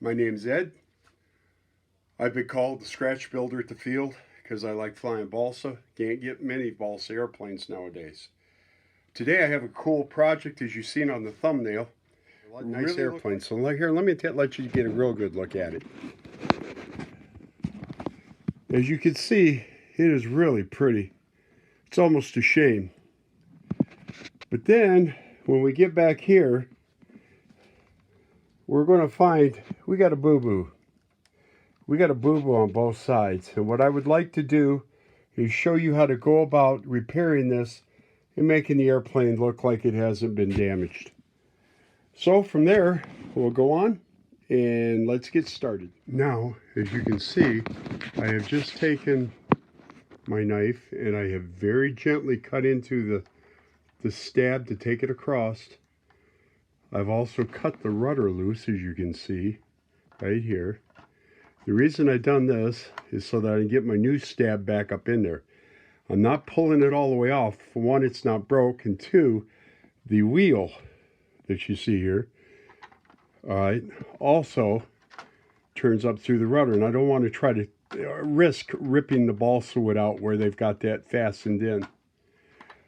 My name's Ed. I've been called the scratch builder at the field because I like flying Balsa. Can't get many Balsa airplanes nowadays. Today I have a cool project, as you've seen on the thumbnail. Nice really airplane. So here, let me let you get a real good look at it. As you can see, it is really pretty. It's almost a shame. But then, when we get back here, we're going to find we got a boo-boo. We got a boo-boo on both sides. And what I would like to do is show you how to go about repairing this and making the airplane look like it hasn't been damaged. So from there, we'll go on and let's get started. Now, as you can see, I have just taken my knife and I have very gently cut into the stab to take it across. I've also cut the rudder loose, as you can see right here. The reason I've done this is so that I can get my new stab back up in there. I'm not pulling it all the way off. For one, it's not broke, and two, the wheel that you see here, also turns up through the rudder, and I don't want to try to risk ripping the balsa wood out where they've got that fastened in.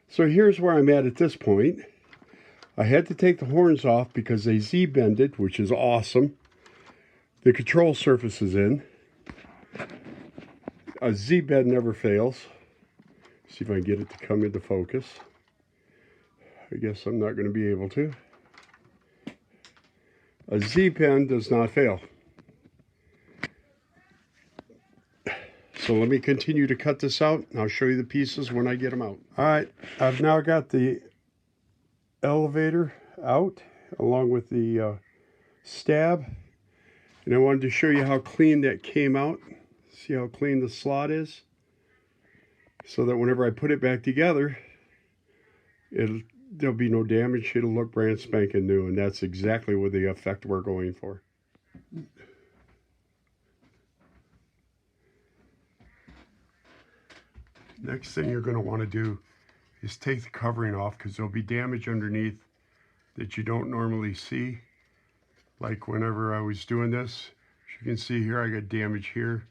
So here's where I'm at this point. I had to take the horns off because they Z-bended, which is awesome. The control surface is in. A Z-bend never fails. See if I can get it to come into focus. I guess I'm not going to be able to. A Z-bend does not fail. So let me continue to cut this out, and I'll show you the pieces when I get them out. All right, I've now got the elevator out along with the stab. And I wanted to show you how clean that came out. See how clean the slot is? So that whenever I put it back together, there'll be no damage. It'll look brand spanking new, and that's exactly what the effect we're going for. Next thing you're going to want to do is take the covering off, because there'll be damage underneath that you don't normally see. Like whenever I was doing this, as you can see here, I got damage here.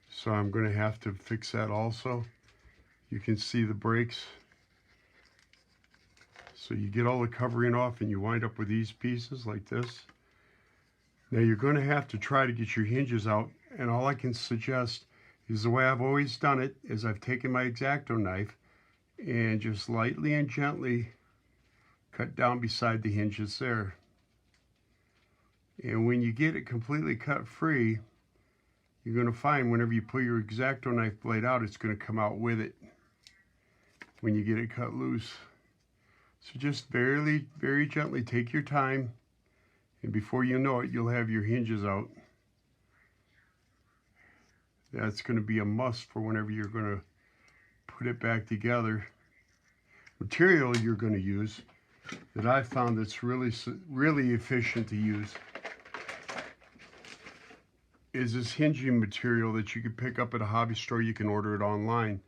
So I'm going to have to fix that also. You can see the brakes. So you get all the covering off and you wind up with these pieces like this. Now you're going to have to try to get your hinges out. And all I can suggest is the way I've always done it is I've taken my X-Acto knife and just lightly and gently cut down beside the hinges there. And when you get it completely cut free, you're going to find whenever you pull your X-Acto knife blade out, it's going to come out with it when you get it cut loose. So just very gently take your time, and before you know it, you'll have your hinges out. That's going to be a must for whenever you're going to put it back together. Material you're going to use that I found that's really efficient to use is this hinging material that you can pick up at a hobby store. You can order it online,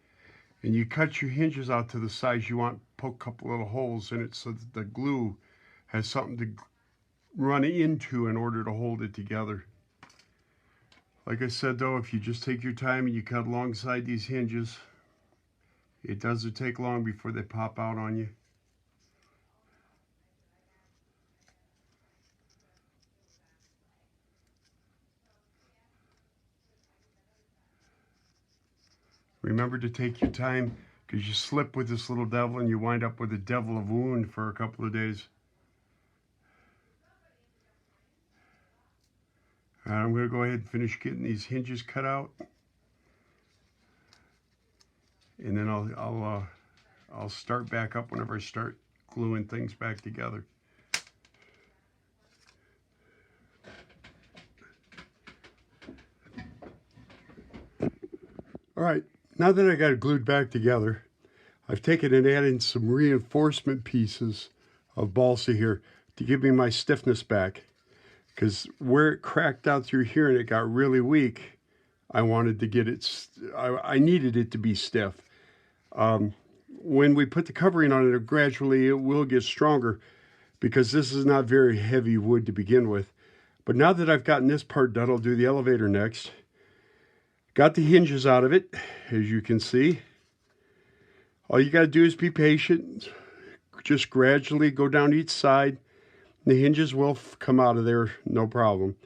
and you cut your hinges out to the size you want, poke a couple little holes in it so that the glue has something to run into in order to hold it together. Like I said though, if you just take your time and you cut alongside these hinges, it doesn't take long before they pop out on you. Remember to take your time, because you slip with this little devil and you wind up with a devil of wound for a couple of days. All right, I'm going to go ahead and finish getting these hinges cut out, and then I'll start back up whenever I start gluing things back together. All right, now that I got it glued back together, I've taken and added some reinforcement pieces of balsa here to give me my stiffness back. Because where it cracked out through here and it got really weak, I wanted to get it, I needed it to be stiff. When we put the covering on it, gradually it will get stronger, because this is not very heavy wood to begin with. But now that I've gotten this part done, I'll do the elevator next. Got the hinges out of it, as you can see. All you got to do is be patient. Just gradually go down each side. The hinges will come out of there, no problem.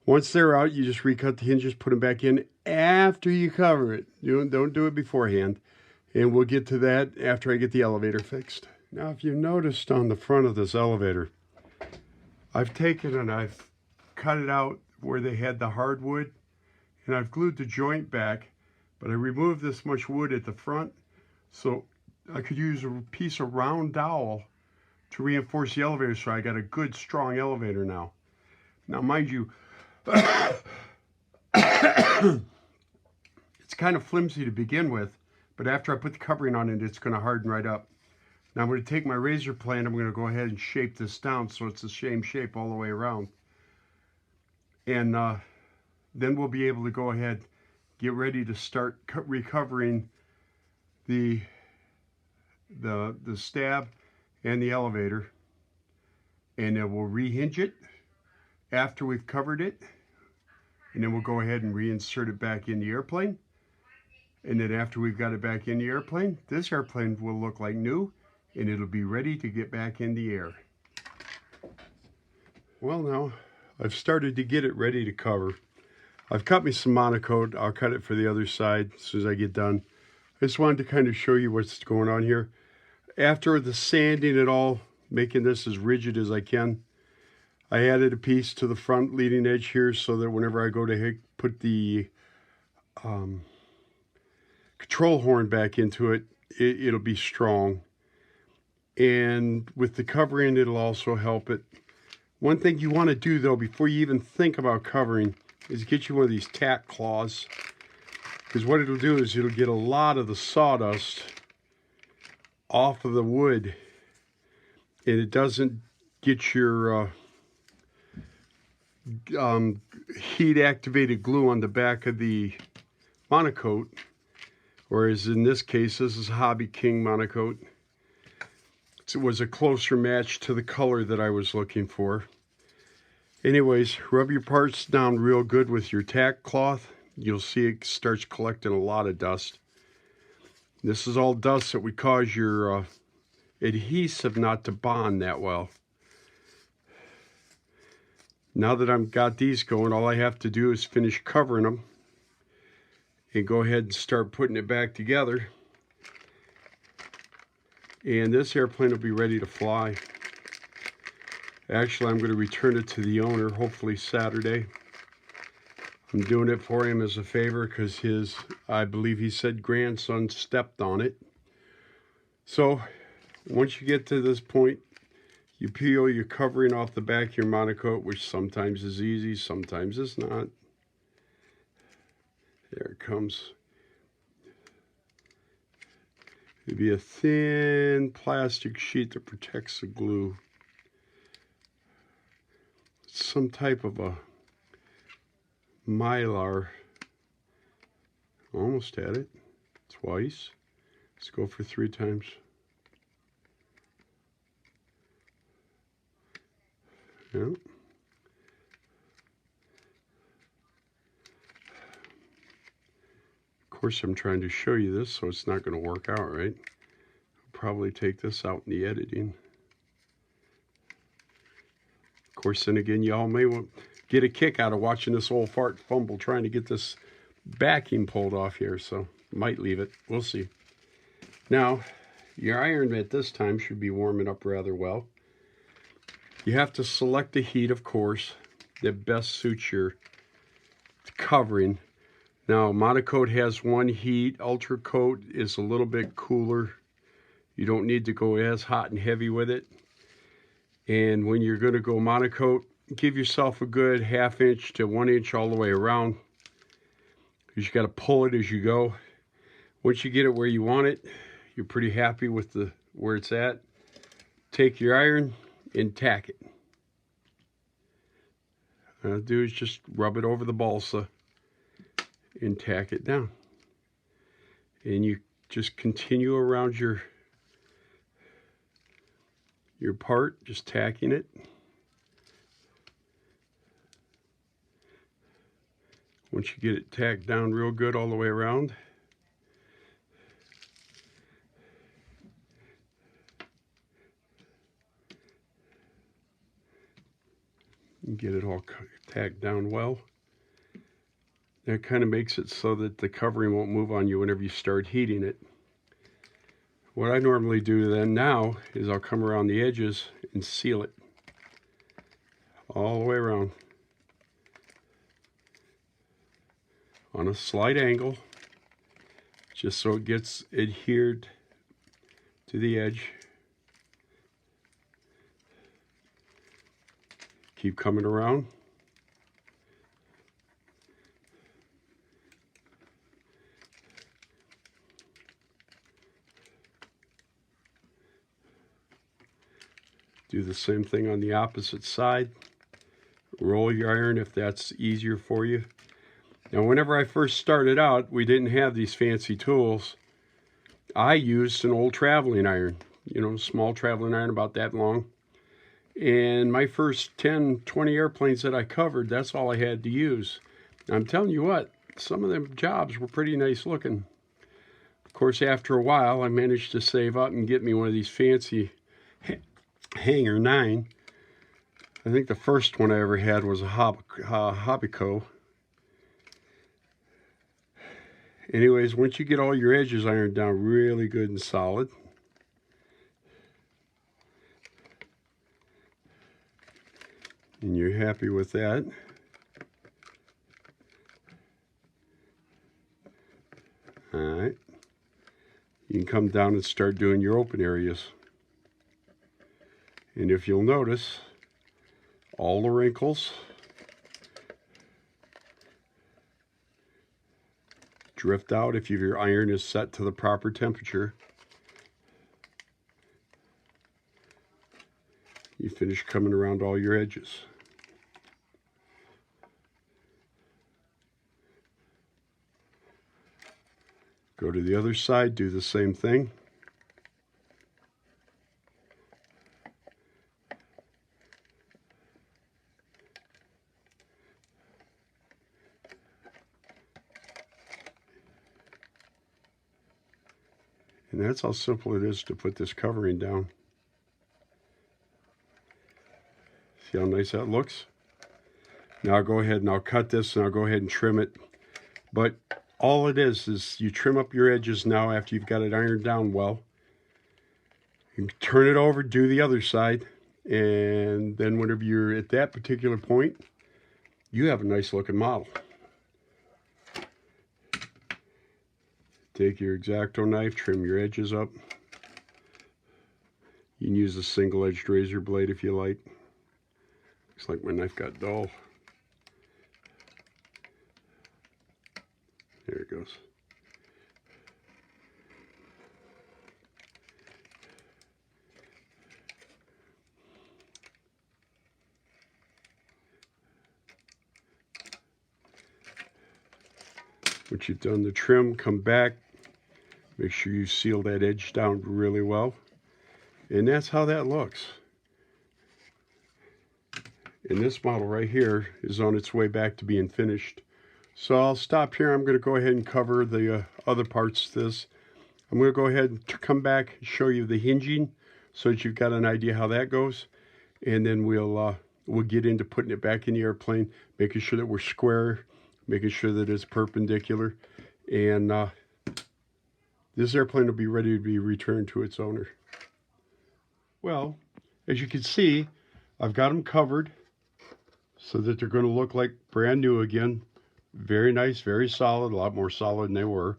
Once they're out, you just recut the hinges, put them back in after you cover it. Don't do it beforehand. And we'll get to that after I get the elevator fixed. Now, if you noticed on the front of this elevator, I've taken and I've cut it out where they had the hardwood, and I've glued the joint back, but I removed this much wood at the front so I could use a piece of round dowel to reinforce the elevator, so I got a good strong elevator now. Now, mind you, it's kind of flimsy to begin with, but after I put the covering on it, it's going to harden right up. Now I'm going to take my razor plane, I'm going to go ahead and shape this down so it's the same shape all the way around. And then we'll be able to go ahead, get ready to start recovering the stab and the elevator. And then we'll rehinge it after we've covered it. And then we'll go ahead and reinsert it back in the airplane. And then after we've got it back in the airplane, this airplane will look like new, and it'll be ready to get back in the air. Well, now I've started to get it ready to cover. I've cut me some monocoat. I'll cut it for the other side as soon as I get done. I just wanted to kind of show you what's going on here. After the sanding it all, making this as rigid as I can, I added a piece to the front leading edge here so that whenever I go to put the control horn back into it, it'll be strong. And with the covering, it'll also help it. One thing you want to do, though, before you even think about covering, is get you one of these tack claws. Because what it'll do is it'll get a lot of the sawdust off of the wood, and it doesn't get your heat-activated glue on the back of the monocoat. Whereas in this case, this is Hobby King monocoat. It was a closer match to the color that I was looking for. Anyways, rub your parts down real good with your tack cloth. You'll see it starts collecting a lot of dust. This is all dust that would cause your adhesive not to bond that well. Now that I've got these going, all I have to do is finish covering them and go ahead and start putting it back together. And this airplane will be ready to fly. Actually, I'm going to return it to the owner, hopefully Saturday. I'm doing it for him as a favor because I believe he said grandson stepped on it. So, once you get to this point, you peel your covering off the back of your monocoat, which sometimes is easy, sometimes it's not. There it comes. It'd be a thin plastic sheet that protects the glue. It's some type of a mylar. Almost had it. Twice. Let's go for 3 times. Yeah. Of course, I'm trying to show you this, so it's not going to work out right. I'll probably take this out in the editing. Of course, then again, y'all may get a kick out of watching this old fart fumble trying to get this backing pulled off here, so might leave it. We'll see. Now, your iron at this time should be warming up rather well. You have to select the heat, of course, that best suits your covering. Now, monocoat has one heat. Ultra coat is a little bit cooler. You don't need to go as hot and heavy with it. And when you're going to go monocoat, give yourself a good 1/2 inch to 1 inch all the way around. Because you got to pull it as you go. Once you get it where you want it, you're pretty happy with where it's at. Take your iron and tack it. All I do is just rub it over the balsa and tack it down. And you just continue around your part, just tacking it. Once you get it tacked down real good all the way around, and get it all tacked down well, that kind of makes it so that the covering won't move on you whenever you start heating it. What I normally do then now is I'll come around the edges and seal it all the way around on a slight angle, just so it gets adhered to the edge. Keep coming around. Do the same thing on the opposite side. Roll your iron if that's easier for you. Now, whenever I first started out, we didn't have these fancy tools. I used an old traveling iron, you know, small traveling iron about that long. And my first 10, 20 airplanes that I covered, that's all I had to use. I'm telling you what, some of them jobs were pretty nice looking. Of course, after a while, I managed to save up and get me one of these fancy Hanger 9. I think the first one I ever had was a Hobbyco. Anyways, once you get all your edges ironed down really good and solid, and you're happy with that, all right, you can come down and start doing your open areas. And if you'll notice, all the wrinkles drift out if your iron is set to the proper temperature. You finish coming around all your edges. Go to the other side, do the same thing. And that's how simple it is to put this covering down. See how nice that looks? Now I'll go ahead and I'll cut this and I'll go ahead and trim it. But all it is you trim up your edges now after you've got it ironed down well. You turn it over, do the other side, and then whenever you're at that particular point, you have a nice looking model. Take your X-Acto knife, trim your edges up. You can use a single-edged razor blade if you like. Looks like my knife got dull. There it goes. Once you've done the trim, come back. Make sure you seal that edge down really well. And that's how that looks. And this model right here is on its way back to being finished. So I'll stop here. I'm going to go ahead and cover the other parts of this. I'm going to go ahead and come back and show you the hinging so that you've got an idea how that goes. And then we'll get into putting it back in the airplane, making sure that we're square, making sure that it's perpendicular. And this airplane will be ready to be returned to its owner. Well, as you can see, I've got them covered so that they're going to look like brand new again. Very nice, very solid, a lot more solid than they were.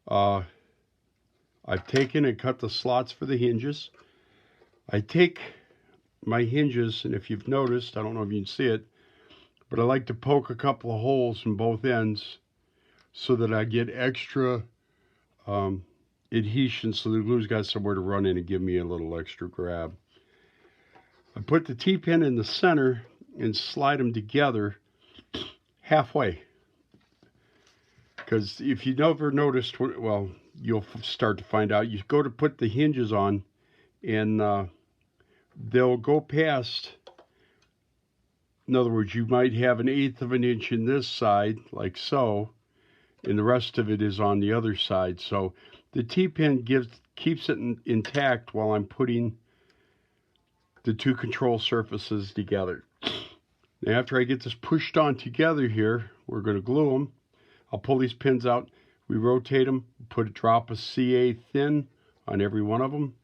I've taken and cut the slots for the hinges. I take my hinges, and if you've noticed, I don't know if you can see it, but I like to poke a couple of holes in both ends so that I get extra adhesion, so the glue's got somewhere to run in and give me a little extra grab. I put the T-pin in the center and slide them together halfway. Because if you never noticed, well, you'll start to find out. You go to put the hinges on, and they'll go past In other words, you might have 1/8 of an inch in this side, like so, and the rest of it is on the other side. So the T-pin keeps it intact while I'm putting the two control surfaces together. Now after I get this pushed on together here, we're going to glue them. I'll pull these pins out, we rotate them, put a drop of CA thin on every one of them,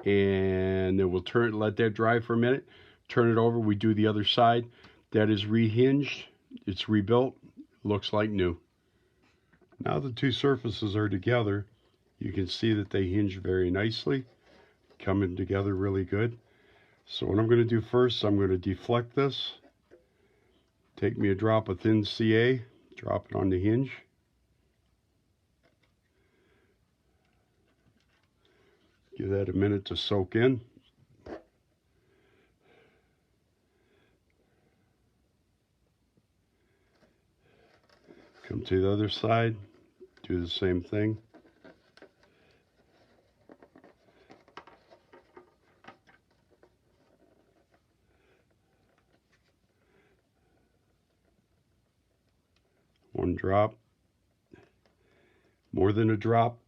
and then we'll let that dry for a minute, turn it over, we do the other side. That is rehinged, it's rebuilt, looks like new. Now the two surfaces are together, you can see that they hinge very nicely, coming together really good. So what I'm going to do first, I'm going to deflect this, take me a drop of thin CA, drop it on the hinge. Give that a minute to soak in. Come to the other side, do the same thing. One drop, more than a drop.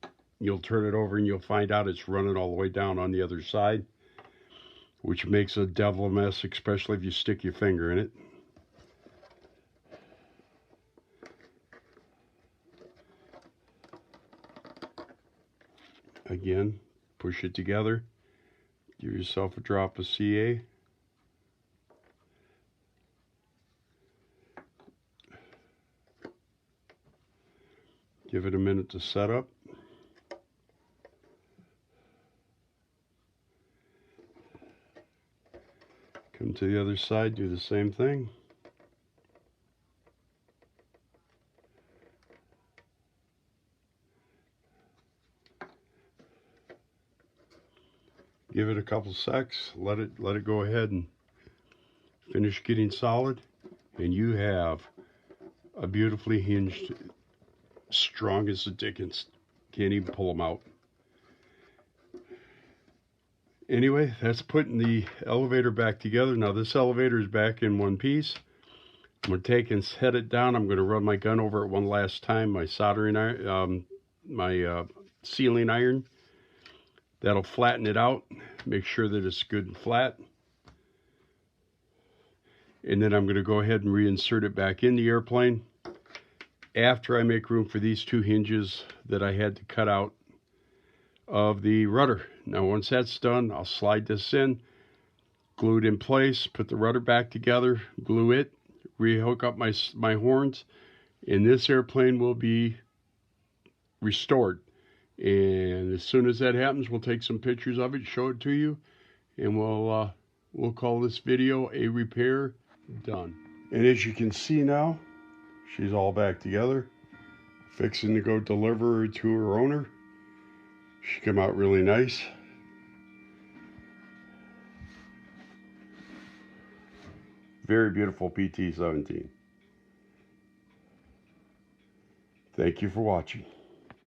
You'll turn it over and you'll find out it's running all the way down on the other side, which makes a devil of a mess, especially if you stick your finger in it. Again, push it together, give yourself a drop of CA. Give it a minute to set up. Come to the other side, do the same thing. Give it a couple secs, let it go ahead and finish getting solid, and you have a beautifully hinged, strong as the dickens. Can't even pull them out. Anyway, that's putting the elevator back together. Now this elevator is back in one piece. I'm going to take and set it down. I'm going to run my gun over it one last time, my soldering iron, my sealing iron. That'll flatten it out, make sure that it's good and flat. And then I'm going to go ahead and reinsert it back in the airplane after I make room for these two hinges that I had to cut out of the rudder. Now once that's done, I'll slide this in, glue it in place, put the rudder back together, glue it, rehook up my horns, and this airplane will be restored. And as soon as that happens, we'll take some pictures of it, show it to you, and we'll call this video a repair done. And as you can see now, she's all back together, fixing to go deliver her to her owner. She came out really nice. Very beautiful PT-17. Thank you for watching.